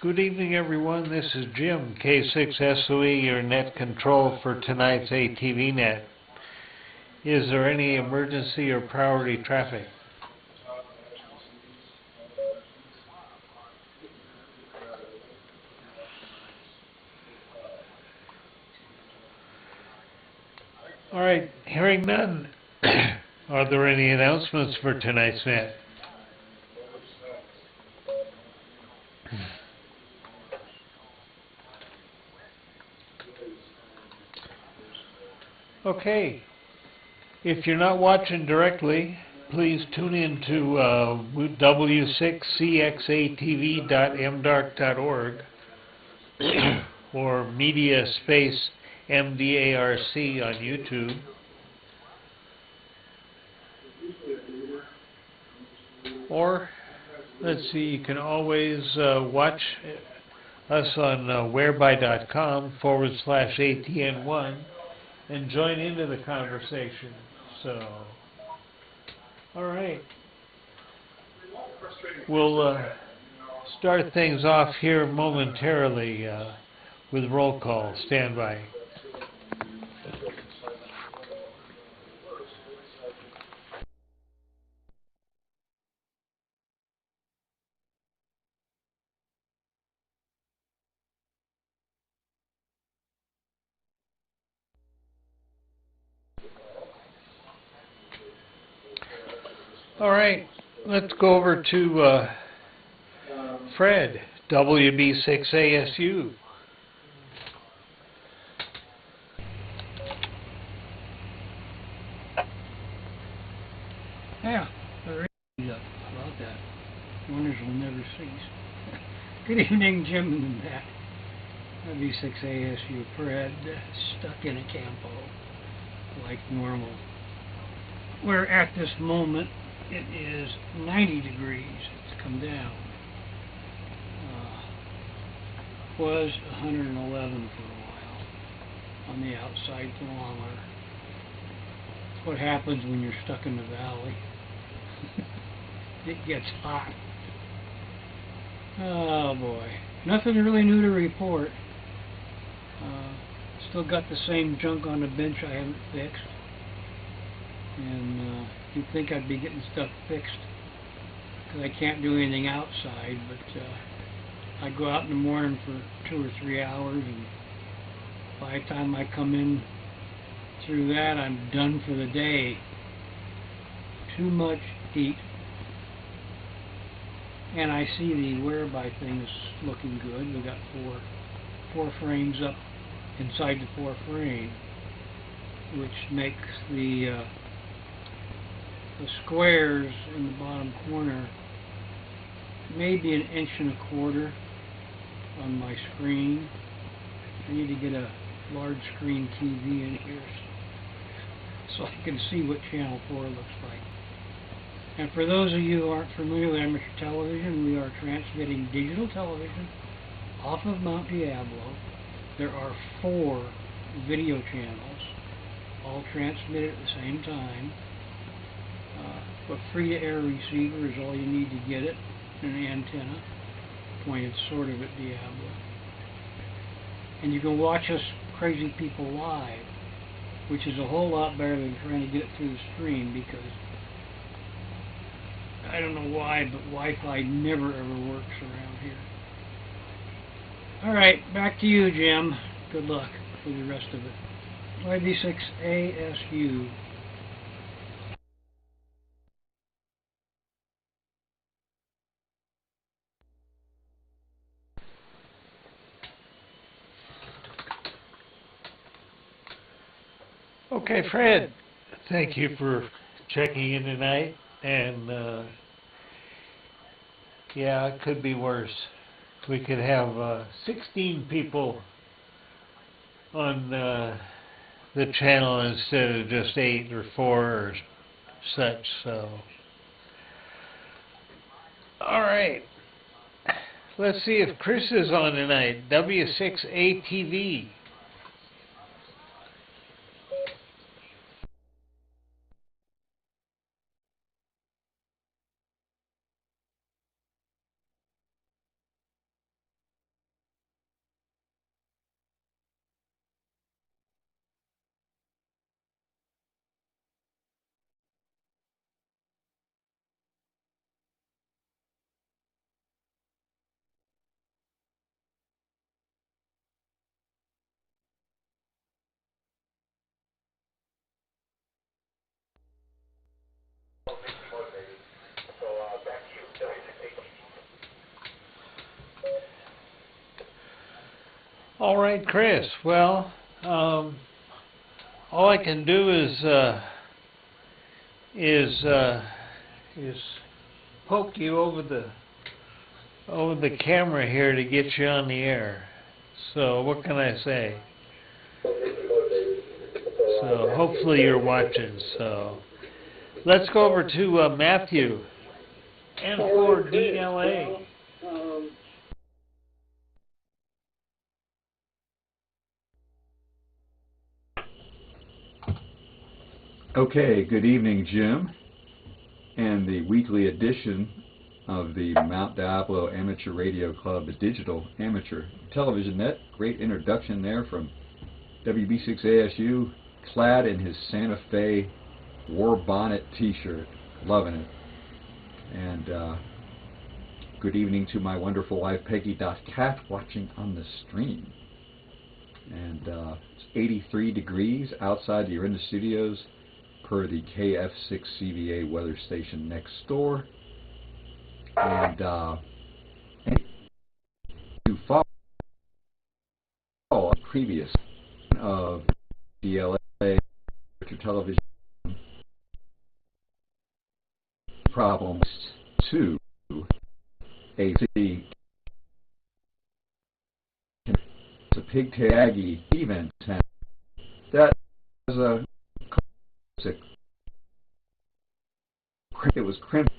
Good evening, everyone. This is Jim, K6SOE, your net control for tonight's ATV net. Is there any emergency or priority traffic? All right, hearing none. Are there any announcements for tonight's net? Okay, if you're not watching directly, please tune in to w6cxatv.mdarc.org or media space MDARC on YouTube. Or, let's see, you can always watch us on whereby.com/ATN1 and join into the conversation. So, all right. We'll start things off here momentarily with roll call. Stand by. All right, let's go over to Fred, WB6ASU. Yeah, there is about that. Wonders will never cease. Good evening, Jim and Matt. WB6ASU Fred, stuck in a campo like normal. Where at this moment it is 90 degrees. It's come down. Was 111 for a while on the outside thermometer. It's what happens when you're stuck in the valley. It gets hot. Oh boy. Nothing really new to report. Still got the same junk on the bench I haven't fixed. And you'd think I'd be getting stuff fixed because I can't do anything outside, but I go out in the morning for 2 or 3 hours, and by the time I come in through that, I'm done for the day. Too much heat. And I see the whereby things looking good. We got four frames up inside the 4 frame, which makes the squares in the bottom corner maybe 1.25 inches on my screen. I need to get a large screen TV in here so I can see what channel 4 looks like. And for those of you who aren't familiar with amateur television, we are transmitting digital television off of Mount Diablo. There are 4 video channels, all transmitted at the same time. A free-to-air receiver is all you need to get it, and an antenna pointed sort of at Diablo. And you can watch us crazy people live, which is a whole lot better than trying to get it through the stream, because I don't know why, but Wi-Fi never ever works around here. Alright, back to you, Jim. Good luck for the rest of it. WB6ASU. Okay, Fred, thank you for checking in tonight. And yeah, it could be worse. We could have 16 people on the channel instead of just 8 or 4 or such. So, all right. Let's see if Chris is on tonight. W6ATV. All right, Chris. Well, all I can do is poke you over the camera here to get you on the air. So what can I say? So hopefully you're watching. So let's go over to Matthew, N4DLA. Okay, good evening, Jim, and the weekly edition of the Mount Diablo Amateur Radio Club, the digital amateur television net. Great introduction there from WB6ASU, clad in his Santa Fe war bonnet t-shirt. Loving it. And good evening to my wonderful wife, Peggy.Cat, watching on the stream. And it's 83 degrees outside the Orinda Studios, per the KF6CVA weather station next door. And to follow previous of DLA television problems to AC, it's a pigtail Aggie event. That was a it was crimped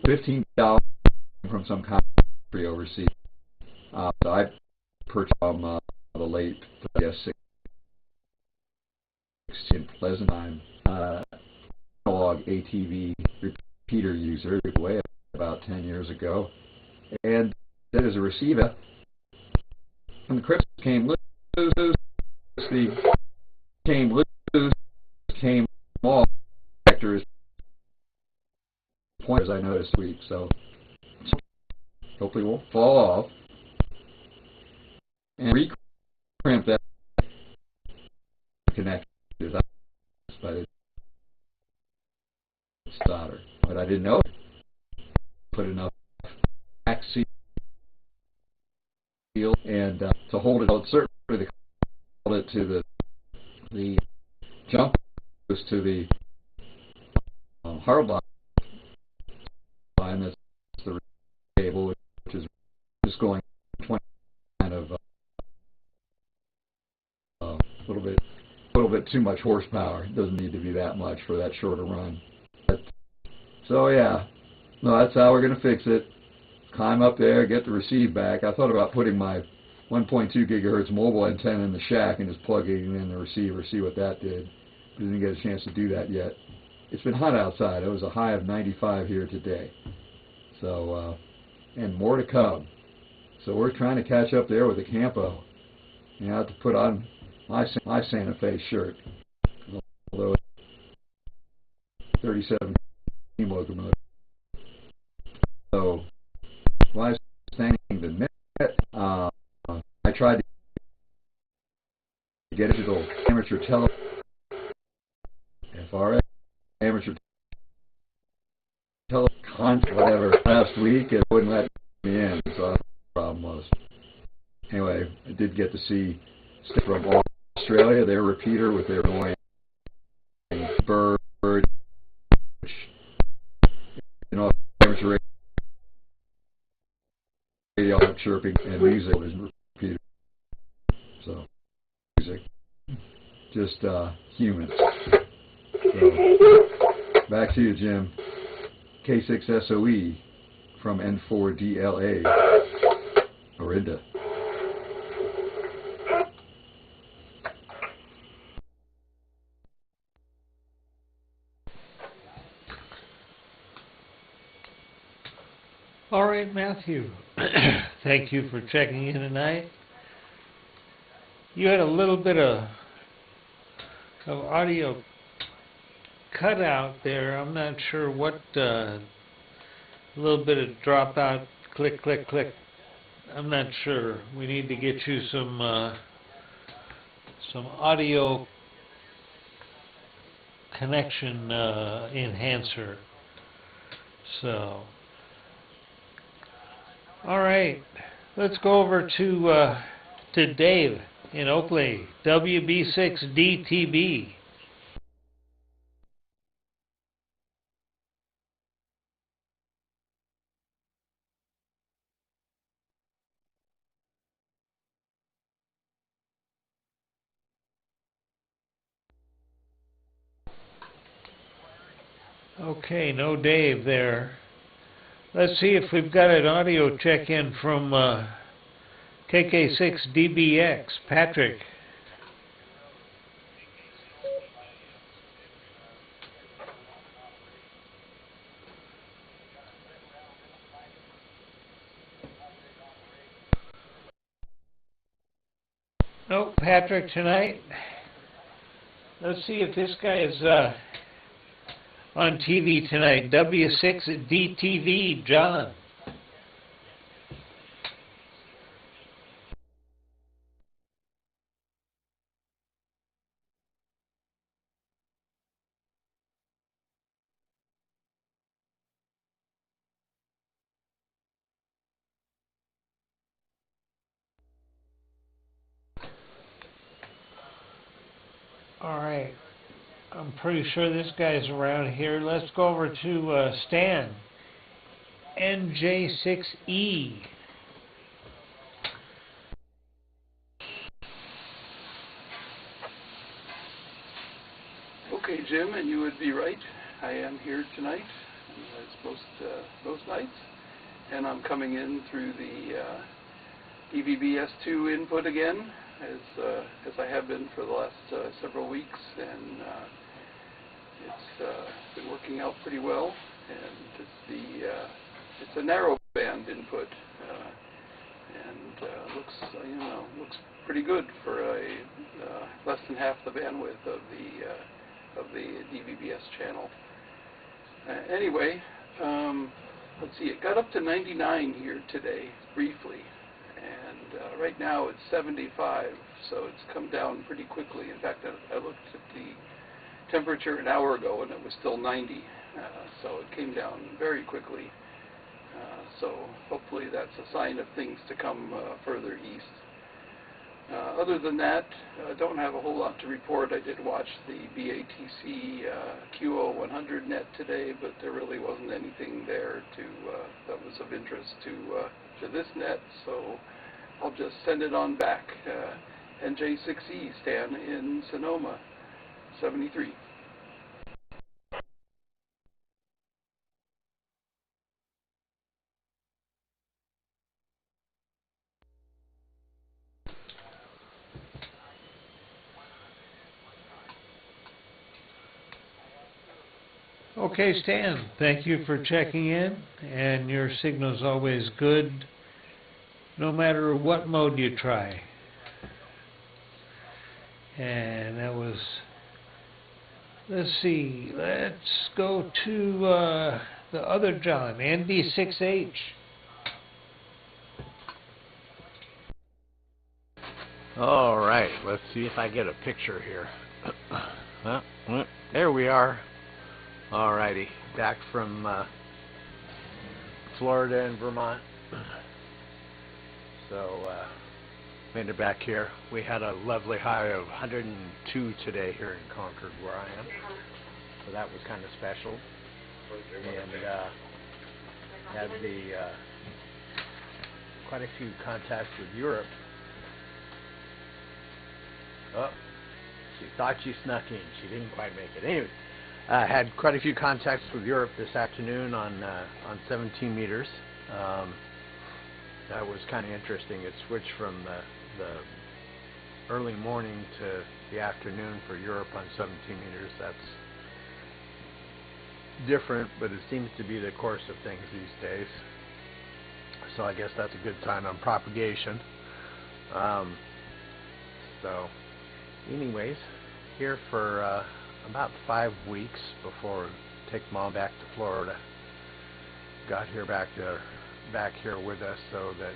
$15 from some country overseas. So I purchased from the late S6 in Pleasant Time analog ATV repeater user way about 10 years ago, and that is a receiver. When the crisp came loose, came off. Vectors pointers I noticed this week, so hopefully won't fall off. And recrimp that connector by the solder. But I didn't know put enough back seal and to hold it out. Certainly they hold it to the jump goes to the hard line. That's the cable, which is just going 20 kind of a little bit too much horsepower. It doesn't need to be that much for that short a run. So yeah, no, that's how we're gonna fix it. Climb up there, get the receive back. I thought about putting my 1.2 gigahertz mobile antenna in the shack and just plugging in the receiver, see what that did. But didn't get a chance to do that yet. It's been hot outside. It was a high of 95 here today. So, and more to come. So we're trying to catch up there with the Campo. And I have to put on my Santa Fe shirt. Although it's 37 locomotive. So while I was standing the net, I tried to get into the amateur television. FRS amateur television, whatever, last week, it wouldn't let me in, so that's what the problem was. Anyway, I did get to see from Australia, their repeater with their annoying bird, which, you know, amateur radio chirping and music was repeated. So, music, just humans. So, back to you, Jim. K6SOE from N4DLA, Orinda. All right, Matthew. Thank you for checking in tonight. You had a little bit of audio cut out there. I'm not sure what, a little bit of dropout, click, click, click. I'm not sure. We need to get you some audio connection enhancer. So, all right, let's go over to Dave. in Oakley, WB6DTB. Okay, no Dave there. Let's see if we've got an audio check-in from KK6DBX. Patrick. No Patrick tonight. Let's see if this guy is on TV tonight. W6DTV, John. All right. I'm pretty sure this guy's around here. Let's go over to Stan. NJ6E. Okay, Jim, and you would be right. I am here tonight, as most nights, and I'm coming in through the EVBS2 input again, as I have been for the last several weeks, and it's been working out pretty well. And it's a narrow band input, and looks pretty good for a less than half the bandwidth of the DVBS channel. Anyway, let's see, it got up to 99 here today, briefly, and right now it's 75, so it's come down pretty quickly. In fact, I looked at the temperature an hour ago and it was still 90, so it came down very quickly. So hopefully that's a sign of things to come further east. Other than that, I don't have a whole lot to report. I did watch the BATC QO100 net today, but there really wasn't anything there that was of interest to this net, so I'll just send it on back. NJ6E, Stan in Sonoma, 73. Okay, Stan, thank you for checking in, and your signal's always good, no matter what mode you try. And that was, let's see, let's go to the other John, ND6H. All right, let's see if I get a picture here. There we are. All righty, back from Florida and Vermont. So made it back here. We had a lovely high of 102 today here in Concord, where I am. So that was kind of special. And had quite a few contacts with Europe. Oh, she thought she snuck in. She didn't quite make it. Anyway, I had quite a few contacts with Europe this afternoon on 17 meters. That was kind of interesting. It switched from the early morning to the afternoon for Europe on 17 meters. That's different, but it seems to be the course of things these days. So I guess that's a good sign on propagation. So anyways, here for about 5 weeks before I take Mom back to Florida. Got here back here with us so that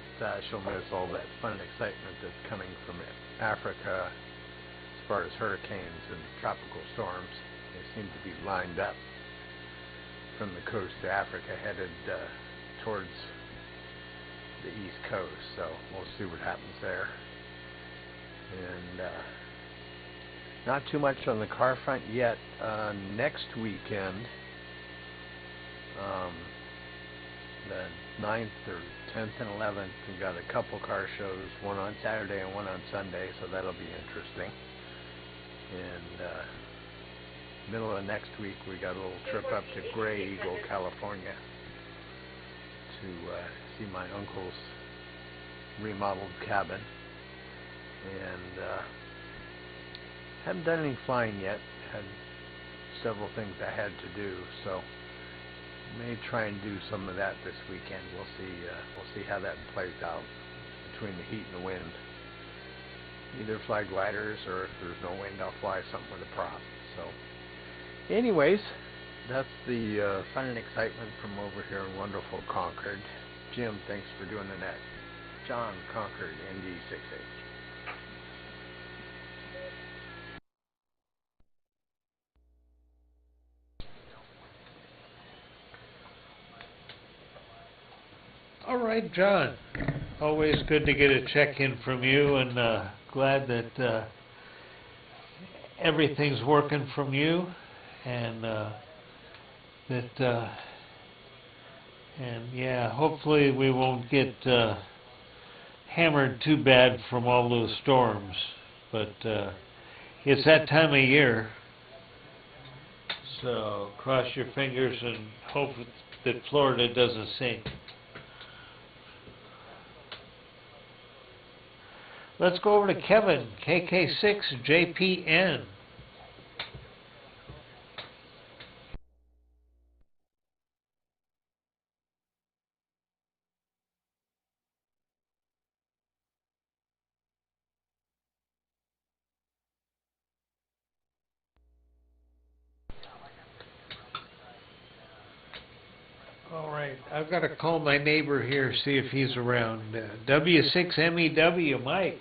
she'll miss all that fun and excitement that's coming from Africa as far as hurricanes and tropical storms. They seem to be lined up from the coast to Africa, headed towards the east coast. So we'll see what happens there. And not too much on the car front yet. Next weekend, the 9th or 10th and 11th, we've got a couple car shows, one on Saturday and one on Sunday, so that'll be interesting. And middle of next week, we got a little trip up to Gray Eagle, California, to see my uncle's remodeled cabin. And haven't done any flying yet. Had several things I had to do, so may try and do some of that this weekend. We'll see how that plays out between the heat and the wind. Either fly gliders, or if there's no wind, I'll fly something with a prop. So, anyways, that's the fun and excitement from over here in wonderful Concord. Jim, thanks for doing the net. John, Concord, ND68. All right, John. Always good to get a check-in from you, and glad that everything's working from you, and yeah, hopefully we won't get hammered too bad from all those storms. But it's that time of year, so cross your fingers and hope that Florida doesn't sink. Let's go over to Kevin, KK6JPN. All right, I've got to call my neighbor here, see if he's around. W6MEW, Mike.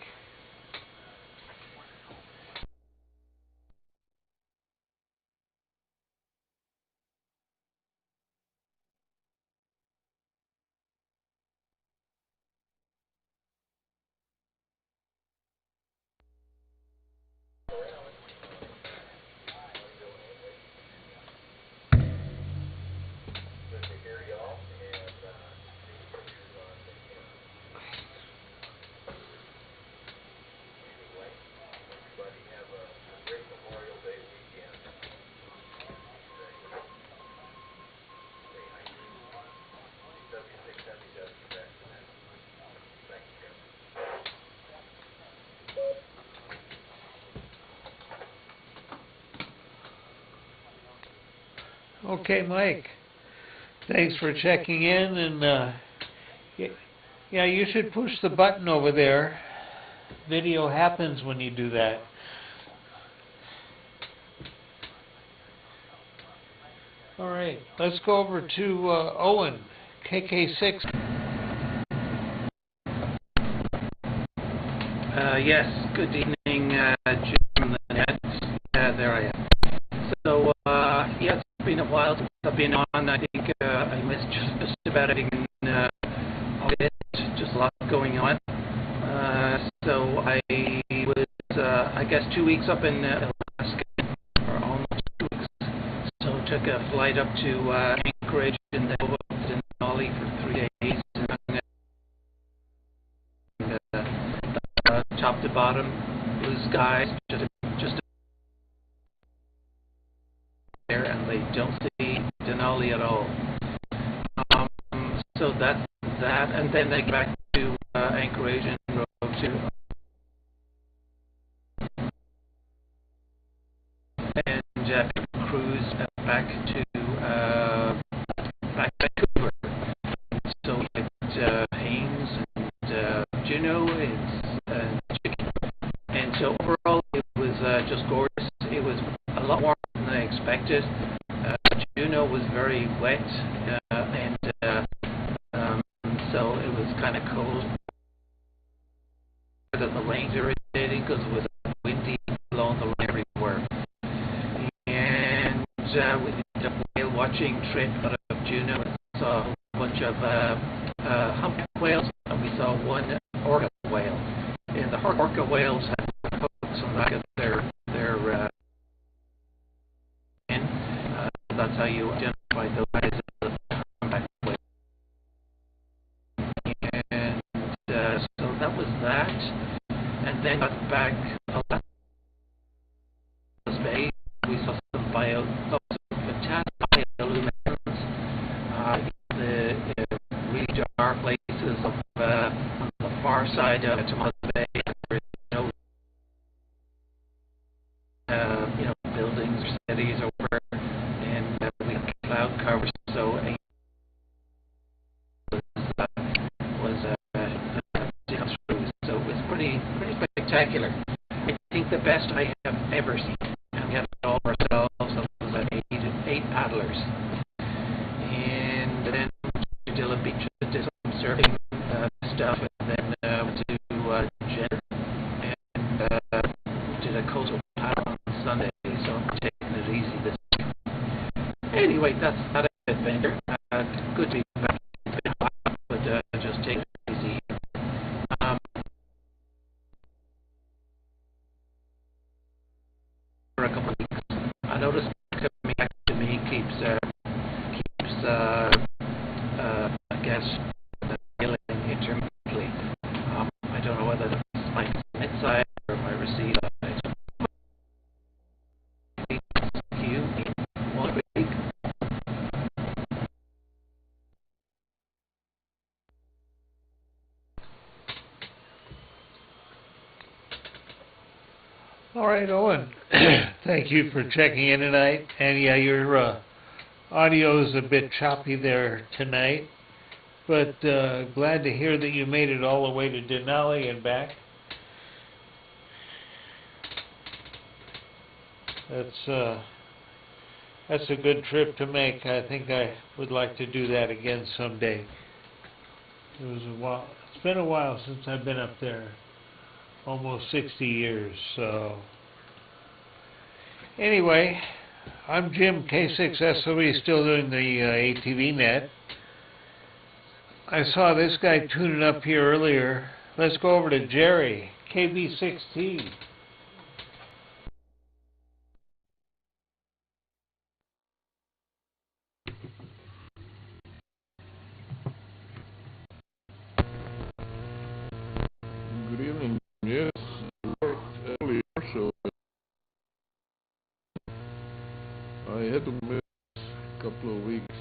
Okay, Mike. Thanks for checking in, and yeah, you should push the button over there. Video happens when you do that. All right, let's go over to Owen, KK6. Yes, good evening, Jim from the net. There I am. So, yeah, it's been a while since I've been on. I think I missed just about everything of it, just a lot going on. So I was, I guess, 2 weeks up in Alaska, or almost 2 weeks. So took a flight up to Anchorage and then over to Denali for 3 days. And, top to bottom, blue skies, just there, and they don't see Denali at all. So that's that, and then they get back to Anchorage and drove to and cruise back to Vancouver. So we had Haines and Juneau and Chicken, and so overall it was just gorgeous. It was a lot warmer than I expected. Juneau was very wet, and so it was kind of cold. The lane's irritating because it was windy, blowing the rain everywhere. And we did a whale watching trip out of Juneau and saw a bunch of humpback whales, and we saw one orca whale. And the orca whales had back of their that's how you identify those guys as the contact player. And so that was that. And then got back last Bay. We saw some fantastic bioluminescence. The really dark places of on the far side of Tomas Bay. There is no buildings or cities over, and we had cloud cover, so it so it was pretty spectacular. I think the best I have ever seen, and we had it all ourselves. So it was eight paddlers, and then we did a beach, did some surfing stuff, and then went to Jenner and did a coastal paddle on Sunday. So I'm taking it easy this week. Anyway, that's not an adventure. Good to be back, but just take it easy. For a couple of weeks, I noticed coming back to me keeps I guess feeling intermittently. I don't know whether that's my commit side or my receive side. You in 1 week. All right, Owen. Thank you for checking in tonight. And yeah, your audio is a bit choppy there tonight, but glad to hear that you made it all the way to Denali and back. That's a good trip to make. I think I would like to do that again someday. It was a while. It's been a while since I've been up there. Almost 60 years, so. Anyway, I'm Jim, K6SOE, still doing the ATV net. I saw this guy tuning up here earlier. Let's go over to Jerry, KB6T. Good evening. Yes, worked earlier, so I had to miss a couple of weeks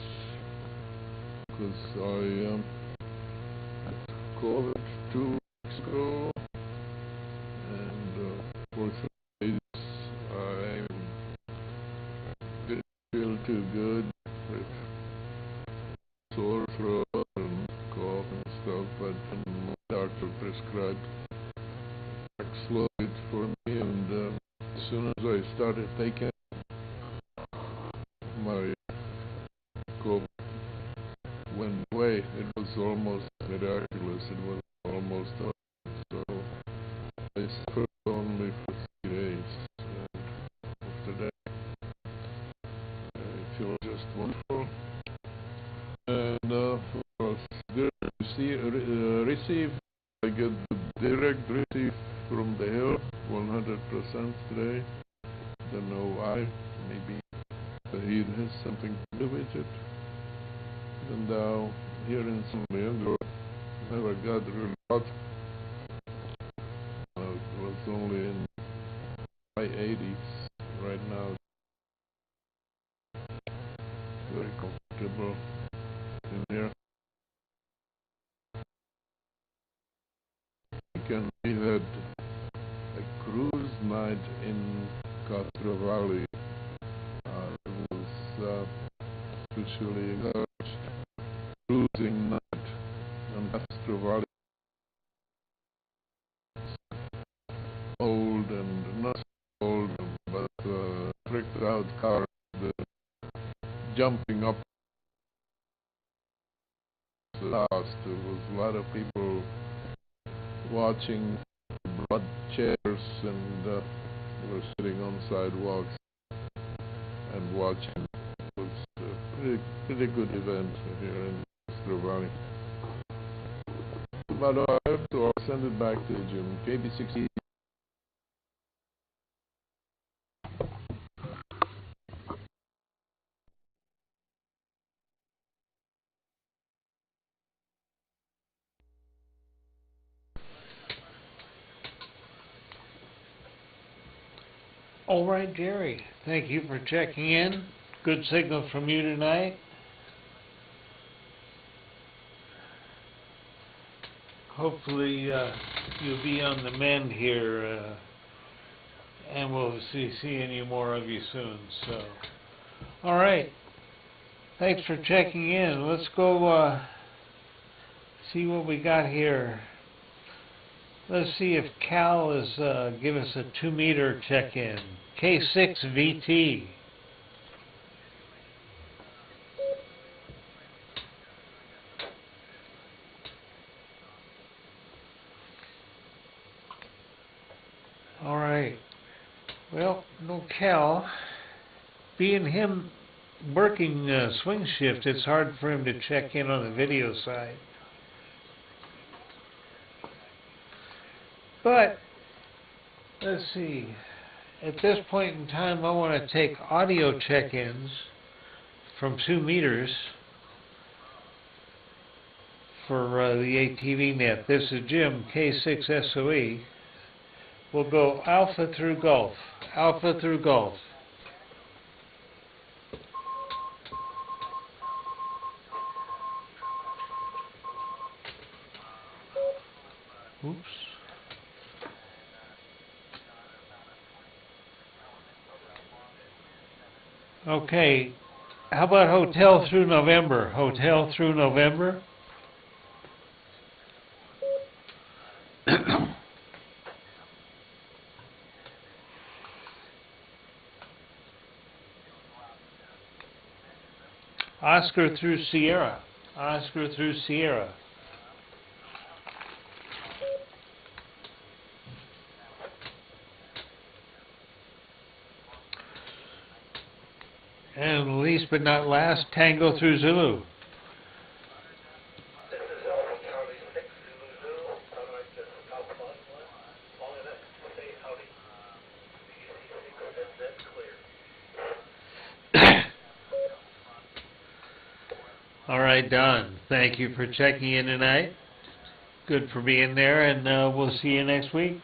because I had COVID 2 weeks ago, and for 3 days I didn't feel too good with sore throat and cough and stuff, but then my doctor prescribed fluid for me, and as soon as I started taking my cough went away. It was almost miraculous. It was almost up. So I suffered only for 3 days, and after that I feel just wonderful. And for receive, I get the direct receive from the hill, 100% today. Don't know why. Maybe the heat has something to do with it. And now here in San Leandro, never got really hot. It was only in high 80s right now. Very comfortable in here. We had a cruise night in Castro Valley. It was officially the first cruising night on Castro Valley. Old and not old, but tricked out car, the jumping up last. There was a lot of people watching, blood chairs, and we were sitting on sidewalks and watching. It was a pretty good event here in Castro Valley. But I have to send it back to Jim. KB60 All right, Jerry. Thank you for checking in. Good signal from you tonight. Hopefully you'll be on the mend here, and we'll see any more of you soon. So, all right. Thanks for checking in. Let's go see what we got here. Let's see if Cal is give us a 2-meter check-in. K6VT. All right. Well, no Cal. Being him working swing shift, it's hard for him to check in on the video side. But, let's see. At this point in time, I want to take audio check-ins from 2 meters for the ATV net. This is Jim, K6SOE. We'll go Alpha through Golf. Alpha through Golf. Oops. Okay. How about Hotel through November? Hotel through November. Oscar through Sierra. Oscar through Sierra. And least but not last, Tango through Zulu. All right, Don. Thank you for checking in tonight. Good for being there, and we'll see you next week.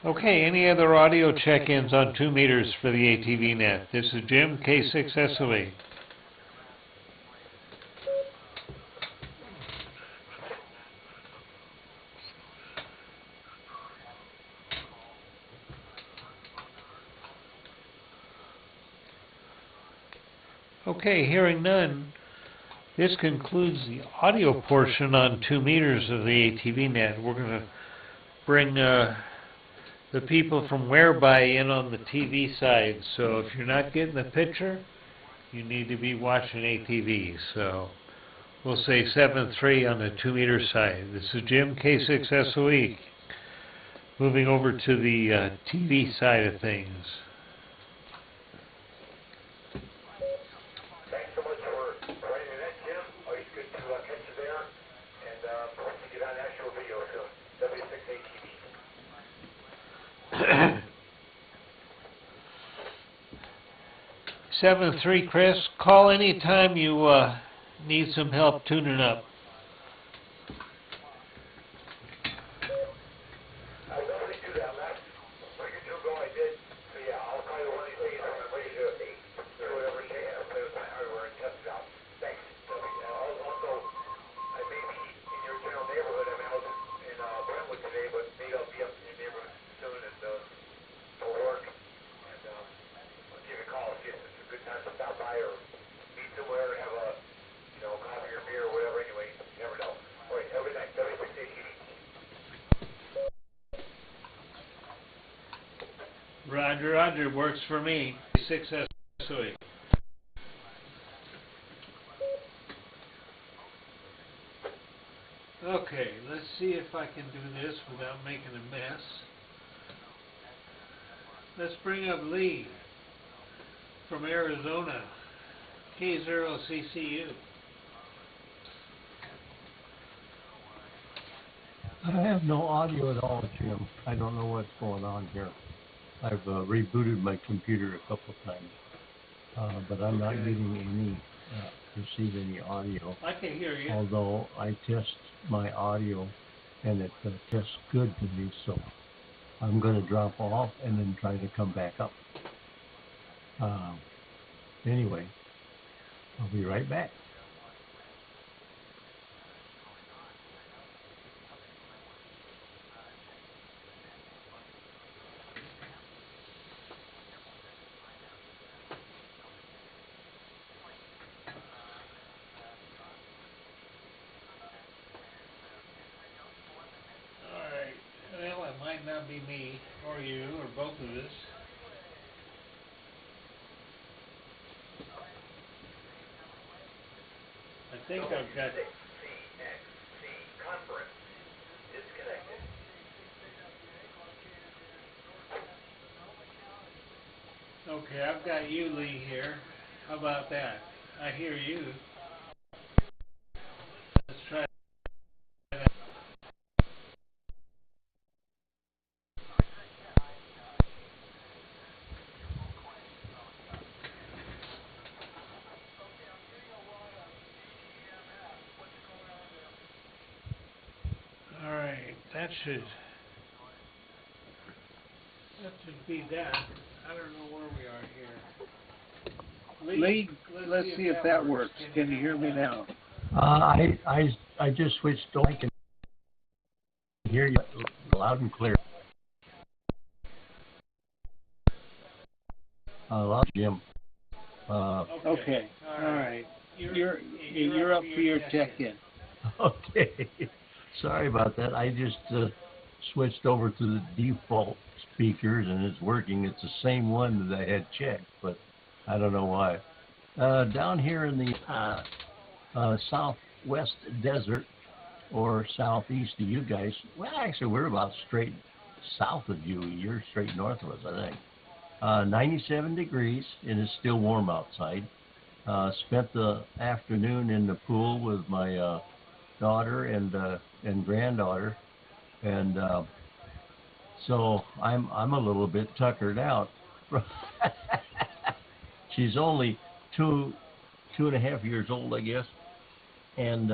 Okay, any other audio check-ins on 2 meters for the ATV net? This is Jim, K6SOE. Okay, hearing none, this concludes the audio portion on 2 meters of the ATV net. We're going to bring the people from Whereby in on the TV side. So if you're not getting the picture, you need to be watching ATV. So we'll say 7-3 on the 2 meter side. This is Jim, K6SOE. Moving over to the TV side of things. Thanks so much for writing that, Jim. Always good to catch you there. And hope to get on actual video soon. W6ATV. 7-3, Chris. Call anytime you need some help tuning up. I'll definitely do that. Last week or two ago I did. So yeah, I'll call you one of these days when I'm ready to do whatever I can. I'll play with my hardware and test it out. Thanks. Also, I may be in your general neighborhood. I mean, I was in Brentwood today, but maybe I'll be up in your neighborhood soon and for work. And I'll give you a call, see if it's a good time to stop by or meet somewhere, have a coffee or beer or whatever. Anyway, you never know. All right, have a good night. W6ATV. Roger, Roger, works for me. 6SOE. Okay, let's see if I can do this without making a mess. Let's bring up Lee from Arizona, K0CCU. I have no audio at all, Jim. I don't know what's going on here. I've rebooted my computer a couple times, but I'm not getting any receive any audio. I can hear you. Although I test my audio and it tests good to me, so I'm going to drop off and then try to come back up. Anyway, I'll be right back. Alright, well, it might not be me, or you, or both of us. I think I've got... CXC conference disconnected. Okay, I've got you, Lee, here. How about that? I hear you. Let's try that. Alright, that should be that. I don't know where we are here. Lee, let's see if that works. Can you hear me now? I just switched over. I can hear you loud and clear. Loud, Jim. Okay. All right. You're up for your check-in. Okay. Sorry about that. I just switched over to the default speakers and it's working. It's the same one that I had checked, but I don't know why. Down here in the southwest desert or southeast of you guys, well, actually, we're about straight south of you. You're straight north of us, I think. 97 degrees, and it's still warm outside. Spent the afternoon in the pool with my daughter and granddaughter, and so I'm a little bit tuckered out. She's only two and a half years old, I guess, and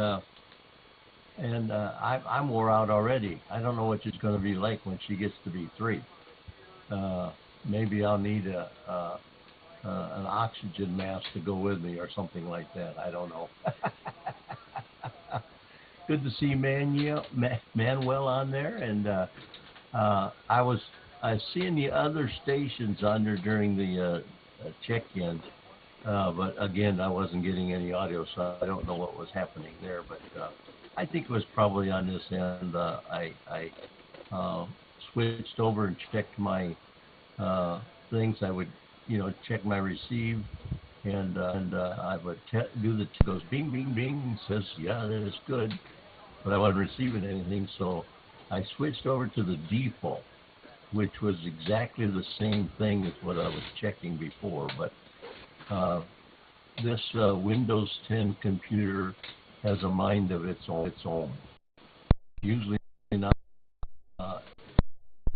I'm wore out already. I don't know what she's going to be like when she gets to be 3. Maybe I'll need an oxygen mask to go with me or something like that. I don't know. Good to see Manuel on there, and I was seeing the other stations on there during the check-in, but again, I wasn't getting any audio, so I don't know what was happening there. But I think it was probably on this end. I switched over and checked my things. I would, check my receive, and I would do the goes bing, bing, bing. Says, yeah, that is good, but I wasn't receiving anything, so I switched over to the default, which was exactly the same thing as what I was checking before. But this Windows 10 computer has a mind of its own. Usually not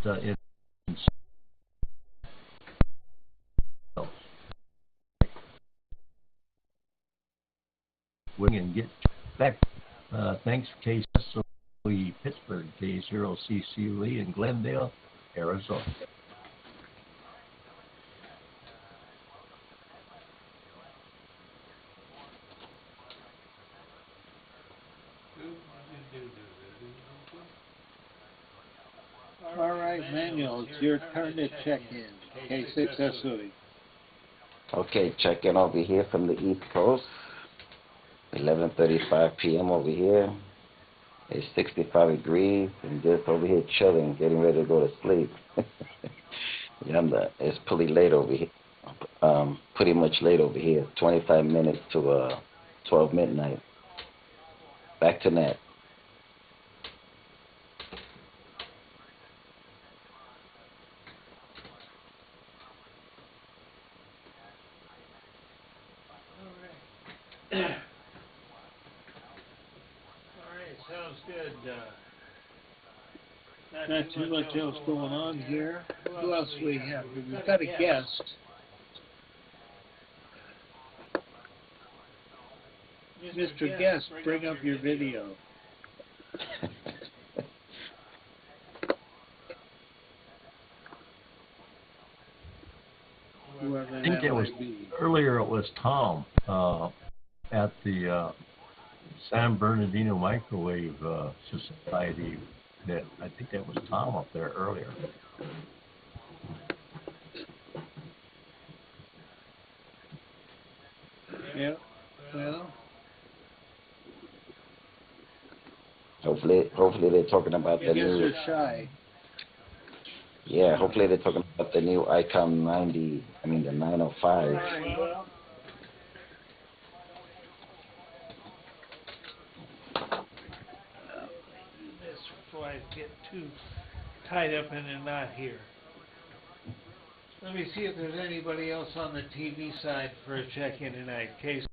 in and get back. Thanks, Case Pittsburgh, K0CC Lee in Glendale, Arizona. All right, Manuel, it's your turn to check in. K6SOE. Okay, checking over here from the East Coast. 11:35 p.m. over here. It's 65 degrees and just over here chilling, getting ready to go to sleep. Yeah, it's pretty late over here. Pretty much late over here. 25 minutes to 12 midnight. Back to net. Sounds good. Not too much else going on here. Who else we have? We've got a guest. Mr. Guest, bring up your video. Whoever I think that it was might be. earlier. It was Tom at the San Bernardino Microwave Society. That I think that was Tom up there earlier. Yeah. Well. Hopefully they're talking about I the guess new. they're shy. Yeah, hopefully they're talking about the new ICOM 90. I mean the 905. Well. This before I get too tied up in a knot here. Let me see if there's anybody else on the TV side for a check-in tonight. Case